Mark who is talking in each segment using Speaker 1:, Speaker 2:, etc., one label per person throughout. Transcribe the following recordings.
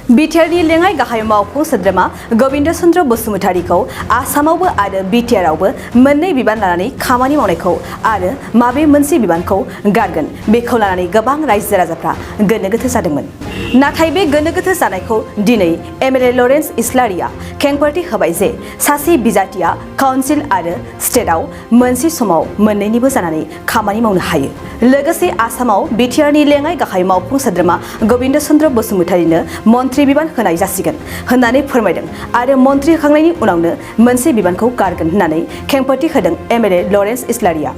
Speaker 1: बिटिआरनि लेङाइ गाहाय मावफुं सोद्रोमा गबिन्द चन्द्र बसुमतारीखौ आसामावबो आरो बिटिआरआवबो मोननै बिबान लानानै खामानि मावनायखौ आरो माबे मोनसे बिबानखौ गारगोन बेखौ लानानै गोबां रायजो राजाफ्रा गोनो गोथो जादोंमोन। नाथाय बे गोनो गोथो जानायखौ दिनै एमएलए लरेन्स इस्लारिया खेंफोरथि होबाय जे सासे बिजाथिया काउन्सिल आरो स्टेटआव मोनसे समाव मोननैनिबो जानानै खामानि मावनो हायो। लोगोसे आसामाव बिटिआरनि लेङाइ गाहाय मावफुं सोद्रोमा गबिन्द चन्द्र बसुमतारीनो मन्त्रि बिबान होनाय जासिगोन होननानै फोरमायदों आरो मन्त्रि होखांनायनि उनावनो मोनसे बिबानखौ गारगोन होननानै खेंफोरथि होदों एमएलए लरेन्स इस्लारिया।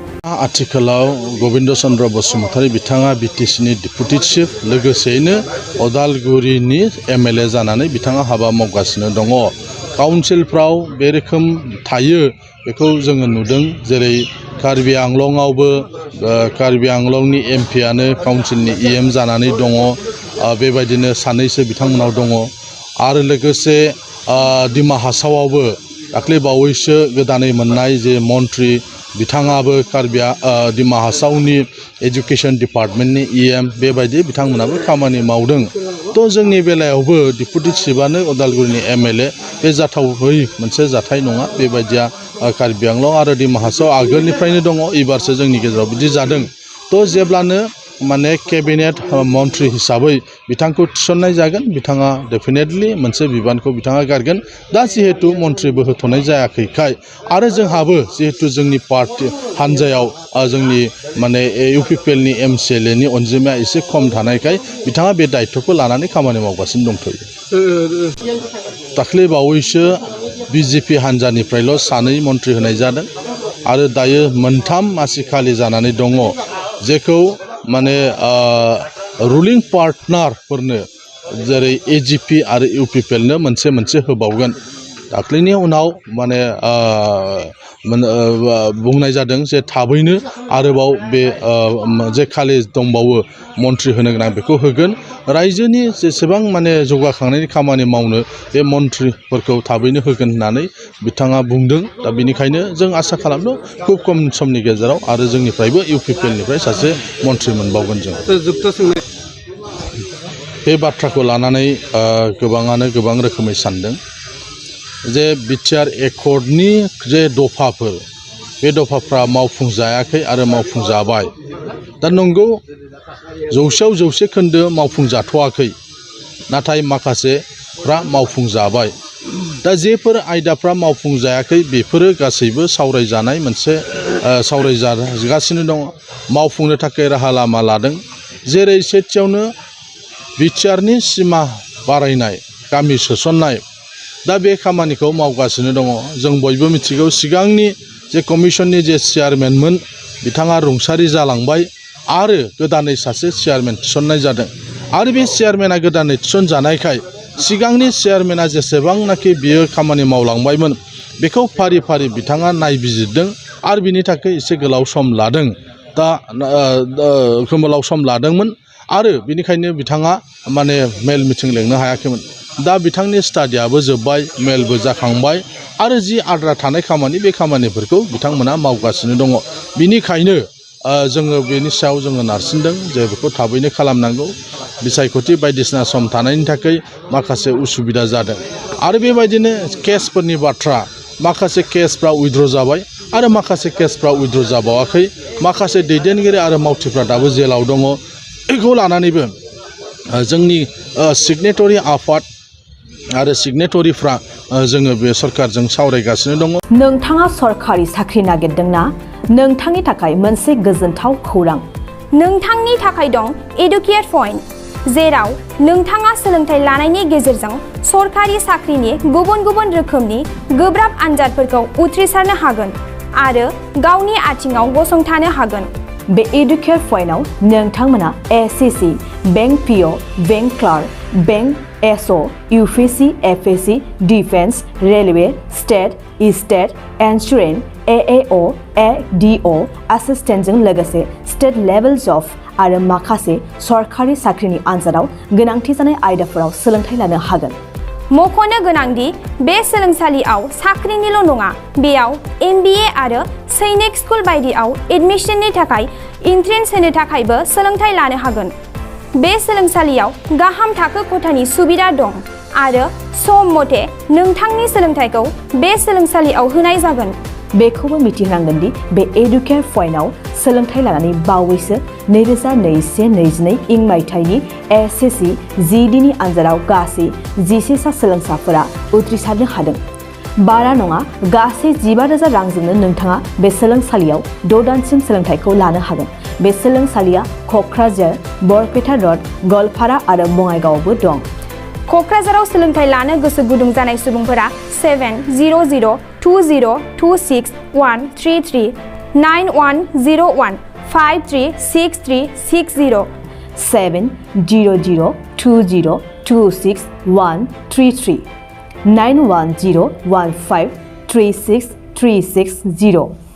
Speaker 2: आथिखालाव गबिन्द चन्द्र बसुमतारी बिथाङा बिटिसिनि डिपुटि चिफ लोगोसेयैनो अदालगुरिनि एमएलए जानानै बिथाङा हाबा मावगासिनो दङ। काउन्सिलफ्राव बे रोखोम थायो बेखौ जोङो नुदों। जेरै कार्बि आंलंआवबो कार्बि आंलंनि एमपिआनो काउन्सिलनि इएम जानानै दङ। बेबायदिनो सानैसो बिथांमोनाव दङ आरो लोगोसे डिमा हासावआवबो दाख्लै बावैसो गोदानै मोननाय जे मन्त्रि बिथाङाबो डिमा हासावनि एजुकेशन डिपार्टमेन्टनि इएम बेबायदि बिथांमोनाबो खामानि मावदों। थ' जोंनि बेलायावबो डिपुटि चिफआनो अदालगुरिनि एमएलए बे जाथावै मोनसे जाथाय नङा। बेबायदिया कार्बि आंलं आरो डिमा हासाव आगोलनिफ्रायनो दङ, एबारसो जोंनि गेजेराव बिदि जादों। थ' जेब्लानो माने केबिनेट मन्त्रि हिसाबै बिथांखौ थिसननाय जागोन बिथाङा डेफिनेटलि मोनसे बिबानखौ बिथाङा गारगोन। दा जिहेतु मन्त्रिबो होथ'नाय जायाखैखाय आरो जोंहाबो जिहेतु जोंनि पार्टी हान्जायाव जोंनि माने इउपिपिएलनि एमसिएलएनि अनजिमाया एसे खम थानायखाय बिथाङा बे दायित्वखौ लानानै खामानि मावगासिनो दंथ'यो। दाख्लै बावैसो बिजेपि हान्जानिफ्रायल' सानै मन्त्रि होनाय जादों आरो दायो मोनथाम मासि खालि जानानै दङ, जेखौ माने रुलिं पार्टनारफोरनो जेरै एजिपि आरो इउपिपिएलनो मोनसे मोनसे होबावगोन। दाख्लैनि उनाव माने बुंनाय जादों जे थाबैनो आरोबाव बे जे खालि दंबावो मन्त्रि होनो गोनां बेखौ होगोन। रायजोनि जेसेबां माने जौगाखांनायनि खामानि मावनो बे मन्त्रिफोरखौ थाबैनो होगोन होननानै बिथाङा बुंदों। दा बेनिखायनो जों आसा खालामदों खुब खम समनि गेजेराव आरो जोंनिफ्रायबो इउपिपिएलनिफ्राय सासे मन्त्रि मोनबावगोन जों। बे बाथ्राखौ लानानै गोबाङानो गोबां रोखोमै सानदों जे बिटिआर एकर्डनि जे दफाफोर बे दफाफ्रा मावफुंजायाखै आरो मावफुंजाबाय। दा नंगौ 100% मावफुंजाथ'वाखै, नाथाय माखासेफ्रा मावफुंजाबाय। दा जेफोर आयदाफ्रा मावफुंजायाखै बेफोरो गासैबो सावरायजानाय मोनसे सावरायजागासिनो दङ, मावफुंनो थाखाय राहा लामा लादों। जेरै सेथियावनो बिटिआरनि सिमा बारायनाय, गामि सोसननाय, दा बे खामानिखौ मावगासिनो दङ। जों बयबो मिथिगौ सिगांनि जे कमिसननि जे चेयारमेनमोन बिथाङा रुंसारि जालांबाय आरो गोदानै सासे चेयारमेन थिसननाय जादों आरो बे चेयारमेना गोदानै थिसनजानायखाय सिगांनि चेयारमेना जेसेबांनाखि बियो खामानि मावलांबायमोन बेखौ फारि फारि बिथाङा नायबिजिरदों आरो बिनि थाखाय एसे गोलाव सम लादों। दा गोलाव सम लादोंमोन आरो बिनिखायनो बिथाङा माने मेल मिटिं लेंनो हायाखैमोन। दा बिथांनि स्टाडियाबो जोब्बाय, मेलबो जाखांबाय आरो जि आद्रा थानाय खामानि बे खामानिफोरखौ बिथांमोना मावगासिनो दङ। बिनिखायनो जोङो बेनि सायाव जोङो नारसिनदों जे बेखौ थाबैनो खालामनांगौ। बिसायख'थि बायदिसिना सम थानायनि थाखाय माखासे उसुबिदा जादों आरो बेबायदिनो केसफोरनि बाथ्रा, माखासे केसफ्रा उइथड्र जाबाय आरो माखासे केसफ्रा उइथड्र जाबावाखै। माखासे दैदेनगिरि आरो मावथिफ्रा दाबो जेलाव दङ। बेखौ लानानैबो जोंनि सिगनेटरि आफाद आरो सिगनेटरिफ्रा जोङो बे सरकारजों सावरायगासिनो दङ।
Speaker 1: नोंथाङा सरकारि साख्रि नागिरदोंना? नोंथांनि थाखाय मोनसे गोजोनथाव खौरां।
Speaker 3: नोंथांनि थाखाय दं एडुकेट पइन्ट, जेराव नोंथाङा सोलोंथाइ लानायनि गेजेरजों सरकारि साख्रिनि गुबुन गुबुन रोखोमनि गोब्राब आनजादफोरखौ उथ्रिसारनो हागोन आरो गावनि आथिङाव गसंथानो हागोन।
Speaker 1: बे एडुकेट पइन्टआव नोंथांमोना SSC, bank PO, bank clerk, bank SO, UPSC, FSC, defence, railway, state insurance, AAO, ADO एसिस्टेन्टजों लोगोसे स्टेट लेभेल जब आरो माखासे सरकारि साख्रिनि आनजादाव गोनांथि जानाय आयदाफोराव सोलोंथाइ लानो हागोन।
Speaker 3: मख'नो गोनांदि बे सोलोंसालियाव साख्रिनिल' नङा, बेयाव एमबिए आरो सैनिक स्कुल बायदियाव एडमिशननि थाखाय एन्ट्रेन्स होनो थाखायबो सोलोंथाइ लानो हागोन। बे सोलोंसालियाव गाहाम थाखो खथानि सुबिदा दं आरो सम मथे नोंथांनि सोलोंथाइखौ बे सोलोंसालियाव होनाय जागोन।
Speaker 1: बेखौबो मिथिनांगोन दि बे एडुकेयार पइन्टआव सोलोंथाइ लानानै बावैसो 2021-22 इं मायथाइनि SSC GDनि आनजादाव गासै 11 सा सोलोंसाफोरा उथ्रिसारनो हादों। बारा नङा गासै 15,000 रांजोंनो नोंथाङा बे सोलोंसालियाव 6 दानसिम सोलोंथाइखौ लानो हागोन। बे सोलोंसालिया क'क्राझार, बरपेटा र'ड, गवालपारा आरो बङाइगावआवबो दं।
Speaker 3: क'क्राझाराव सोलोंथाइ लानो गोसो गुदुं जानाय सुबुंफोरा 700-226-133 9101-536360
Speaker 1: 700-226-133 9101536360